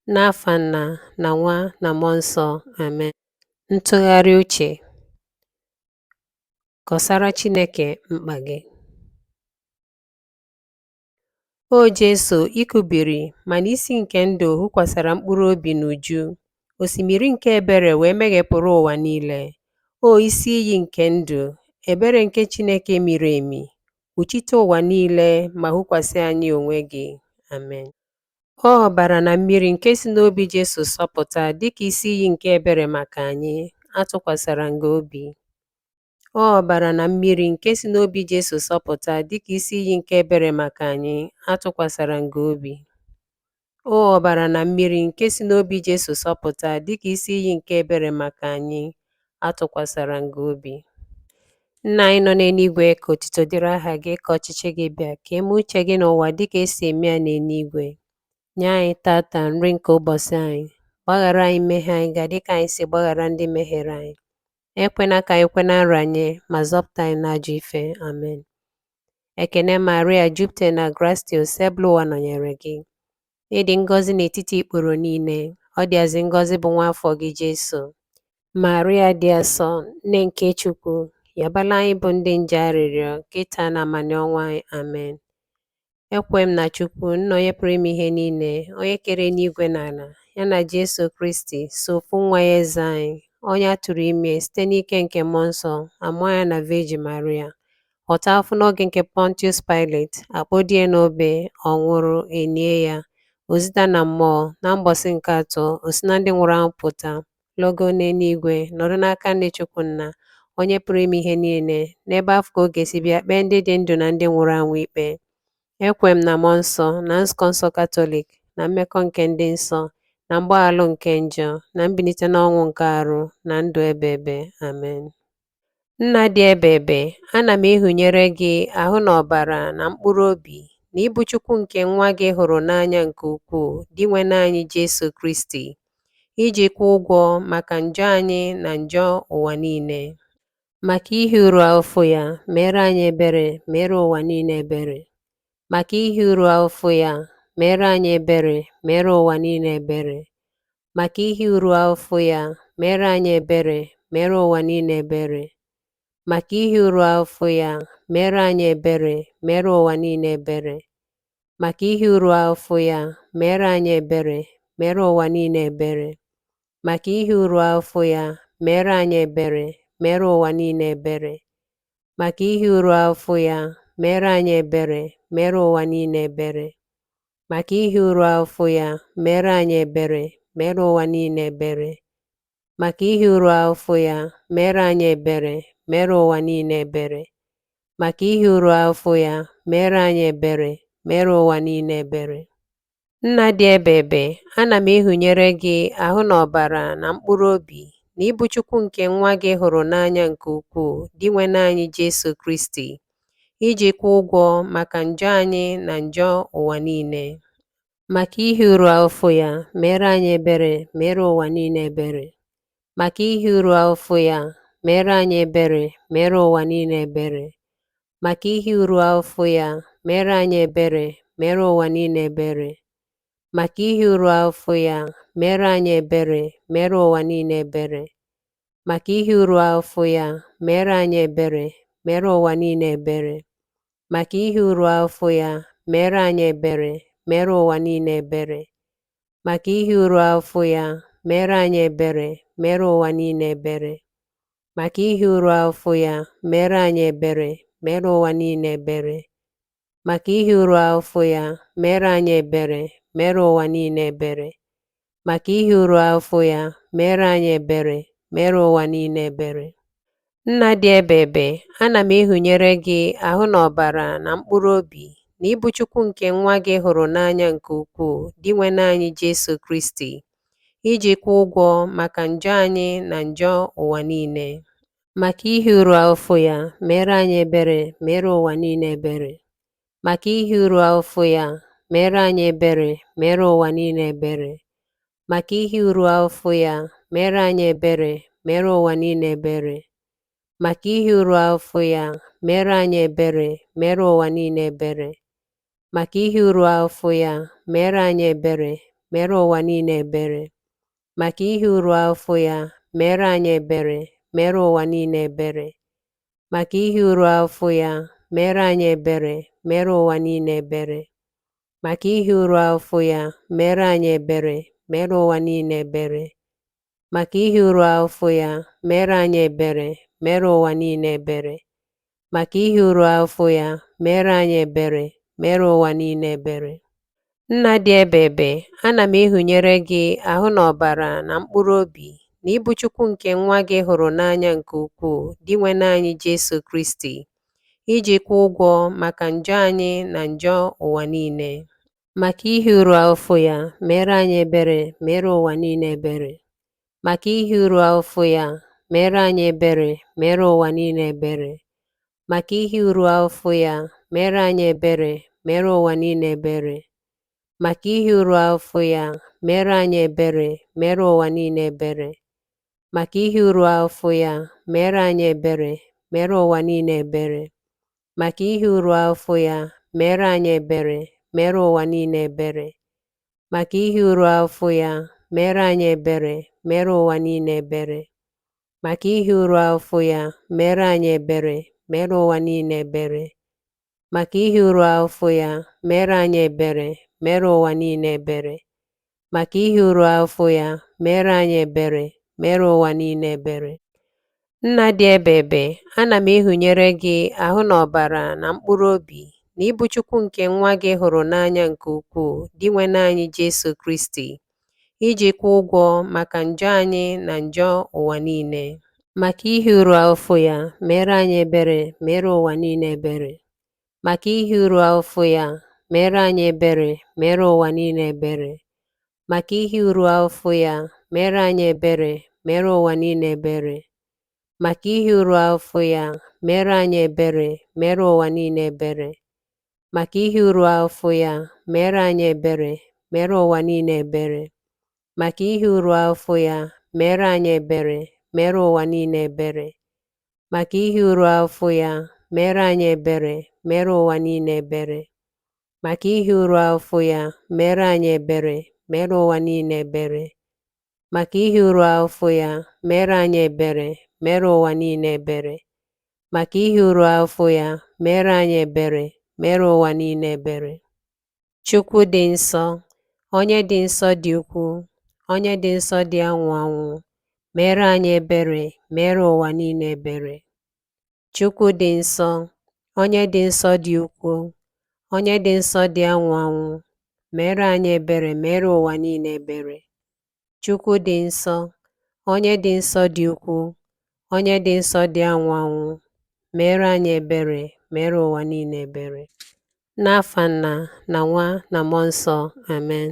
N'afa Nna na Nwa na Mmụọ Nsọ, Amen. Ntụgharị uche. Kọsara Chineke mkpa gị. O Jesu, ikubiri mana isi nke ndụ hụkwasara mkpụrụ obi n'uju. Osimiri nke ebere wee meghepụrụ ụwa niile. O isi iyi nke ndụ, ebere nke Chineke miri emi, kpuchite ụwa niile ma hụkwasị anyị onwe gị. Amen. Ọ ọbara na mmiri nke si n'obi Jesu sọpụta dịka isi iyi nke ebere maka anyị, atụkwasara nga obi. Ọ ọbara na mmiri nke si n'obi Jesu sọpụta dịka isi iyi nke ebere maka anyị, atụkwasara nga obi. O ọbara na mmiri nke si n'obi Jesu sọpụta dịka isi iyi nke ebere maka anyị, atụkwasara nga obi. Nna anyị nọ n'eluigwe, ka otuto dịrị aha gị, ka ọchịchị gị bịa, ka eme uche gị n'ụwa dịka esi eme ya n'eluigwe. Nye anyị tata nri nke ụbọchị anyị. Gbaghara anyị mmehie anyị ga dịka anyị si gbaghara ndị mehiere anyị. Ekwena ka anyị kwe na nranye, ma zọpụta anyị n'ajọ ife. Amen. Ekene Maria, jupụtara na gracia, osebụla ụwa nọnyere gị. Ịdị ngọzi n'etiti ikporo niile, ọ dịazị ngọzi bụ nwa afọ gị Jesu. Maria dị asọ, nne nke Chukwu, yabala anyị bụ ndị nje arịrịọ, kịta na amani ọnwa anyị. Amen. Ekwe m na Chukwu, nna onye pụrụ ime ihe niile, onye kere n'igwe na ala, ya na Jesu Kristi, so ofu nwa ya eze anyị, onye a tụrụ ime site n'ike nke mmụọ nsọ, amụọ ya na Virgin Maria, ghọta afọ n'oge nke Pontius Pilate, akpọdie n'obe, ọ nwụrụ, enie ya, ozita na mmụọ, na mgbọsị nke atọ, o si na ndị nwụrụ anwụ pụta, logo n'eluigwe, nọdụ n'aka ndị Chukwu Nna, onye pụrụ ime ihe niile, n'ebe afọ ka ọ ga-esi bịa kpee ndị dị ndụ na ndị nwụrụ anwụ ikpe. Ekwe m na mmụọ nsọ, na nzukọ nsọ Katọlik, na mmekọ nke ndị nsọ, na mgbaghalụ nke njọ, na mbilite n'ọnwụ nke arụ, na ndụ ebe ebe. Amen. Nna dị ebe ebe, ana m ịhụnyere gị ahụ na ọbara na mkpụrụ obi na ịbụ Chukwu nke nwa gị hụrụ n'anya nke ukwuu, dị nwe n'anyị Jesu Kristi, iji kwụọ ụgwọ maka njọ anyị na njọ ụwa niile. Maka ihe uru afọ ya, mere anyị ebere, mere ụwa niile ebere. Maka ihe uru afọ ya, mere anyị ebere, mere ụwa niile ebere. Maka ihe uru afọ ya, mere anyị ebere, mere ụwa niile ebere. Maka ihe uru afọ ya, mere anyị ebere, mere ụwa niile ebere. Maka ihe uru afọ ya, mere anyị ebere, mere ụwa niile ebere. Maka ihe uru afọ ya, mere anyị ebere, mere ụwa niile ebere. Maka ihe uru afọ ya, mere anyị ebere, mere ụwa niile ebere. Maka ihe uru afọ ya, mere anyị ebere, mere ụwa niile ebere. Maka ihe uru afọ ya, mere anyị ebere, mere ụwa niile ebere. Maka ihe uru afọ ya, mere anyị ebere, mere ụwa niile ebere. Nna dị ebe ebe, ana m ịhụnyere gị ahụ na ọbara na mkpụrụ obi na ịbụ Chukwu nke nwa gị hụrụ n'anya nke ukwuu, dị nwe n'anyị Jesu Kristi, iji kwụọ ụgwọ maka njọ anyị na njọ ụwa niile. Maka ihe uru afọ ya, mere anyị ebere, mere ụwa niile ebere. Maka ihe uru afọ ya, mere anyị ebere, mere ụwa niile ebere. Maka ihe uru afọ ya, mere anyị ebere, mere ụwa niile ebere. Maka ihe uru afọ ya, mere anyị ebere, mere ụwa niile ebere. Maka ihe uru afọ ya, mere anyị ebere, mere ụwa niile ebere. Maka ihe uru afọ ya, mere anyị ebere, mere ụwa niile ebere. Maka ihe uru afọ ya, mere anyị ebere, mere ụwa niile ebere. Maka ihe uru afọ ya, mere anyị ebere, mere ụwa niile ebere. Maka ihe uru afọ ya, mere anyị ebere, mere ụwa niile ebere. Maka ihe uru afọ ya, mere anyị ebere, mere ụwa niile ebere. Nna dị ebe ebe, ana m ịhụnyere gị ahụ na ọbara na mkpụrụ obi na ịbụ Chukwu nke nwa gị hụrụ n'anya nke ukwuu, dị nwe n'anyị Jesu Kristi, iji kwụọ ụgwọ maka njọ anyị na njọ ụwa niile. Maka ihe uru afọ ya, mere anyị ebere, mere ụwa niile ebere. Maka ihe uru afọ ya, mere anyị ebere, mere ụwa niile ebere. Maka ihe uru afọ ya, mere anyị ebere, mere ụwa niile ebere. Maka ihe uru afọ ya, mere anyị ebere, mere ụwa niile ebere. Maka ihe uru afọ ya, mere anyị ebere, mere ụwa niile ebere. Maka ihe uru afọ ya, mere anyị ebere, mere ụwa niile ebere. Maka ihe uru afọ ya, mere anyị ebere, mere ụwa niile ebere. Maka ihe uru afọ ya, mere anyị ebere, mere ụwa niile ebere. Maka ihe uru afọ ya, mere anyị ebere, mere ụwa niile ebere. Maka ihe uru afọ ya, mere anyị ebere, mere ụwa niile ebere. Nna dị ebebe, ana m ịhụnyere gị ahụ na ọbara na mkpụrụ obi na ịbụ Chukwu nke nwa gị hụrụ n'anya nke ukwuu dị nwenye anyị Jesu Kristi, iji kwụọ ụgwọ maka njọ anyị na njọ ụwa niile. Maka ihe uru afọ ya, mere anyị ebere, mere ụwa niile ebere. Maka ihe uru afọ ya, mere anyị ebere, mere ụwa niile ebere. Maka ihe uru afọ ya, mere anyị ebere, mere ụwa niile ebere. Maka ihe uru afọ ya, mere anyị ebere, mere ụwa niile ebere. Maka ihe uru afọ ya, mere anyị ebere, mere ụwa niile ebere. Maka ihe uru afọ ya, mere anyị ebere, mere ụwa niile ebere. Maka ihe uru afọ ya, mere anyị ebere, mere ụwa niile ebere. Maka ihe uru afọ ya, mere anyị ebere, mere ụwa niile ebere. Maka ihe uru afọ ya, mere anyị ebere, mere ụwa niile ebere. Maka ihe uru afọ ya, mere anyị ebere, mere ụwa niile ebere. Nna dị ebebe, ana m ịhụnyere gị ahụ na ọbara na mkpụrụ obi na ịbụ Chukwu nke nwa gị hụrụ n'anya nke ukwuu dị nwenye anyị Jesu Kristi, iji kwụọ ụgwọ maka njọ anyị na njọ ụwa niile. Maka ihe uru afọ ya, mere anyị ebere, mere ụwa niile ebere. Maka ihe uru afọ ya, mere anyị ebere, mere ụwa niile ebere. Maka ihe uru afọ ya, mere anyị ebere, mere ụwa niile ebere. Maka ihe uru afọ ya, mere anyị ebere, mere ụwa niile ebere. Maka ihe uru afọ ya, mere anyị ebere, mere ụwa niile ebere. Maka ihe uru afọ ya, mere anyị ebere, mere ụwa niile ebere. Maka ihe uru afọ ya, mere anyị ebere, mere ụwa niile ebere. Maka ihe uru afọ ya, mere anyị ebere, mere ụwa niile ebere. Maka ihe uru afọ ya, mere anyị ebere, mere ụwa niile ebere. Maka ihe uru afọ ya, mere anyị ebere, mere ụwa niile ebere. Chukwu dị nsọ, onye dị nsọ dị ukwuu, onye dị nsọ dị anwụ anwụ, mere anyị ebere, mere ụwa niile ebere. Chukwu dị nsọ, onye dị nsọ dị ukwuu, onye dị nsọ dị anwụ anwụ, mere anyị ebere, mere ụwa niile ebere. Chukwu dị nsọ, onye dị nsọ dị ukwuu, onye dị nsọ dị anwụ anwụ, mere anyị ebere, mere ụwa niile ebere. N'afa Nna na Nwa na Mmụọ Nsọ, amen.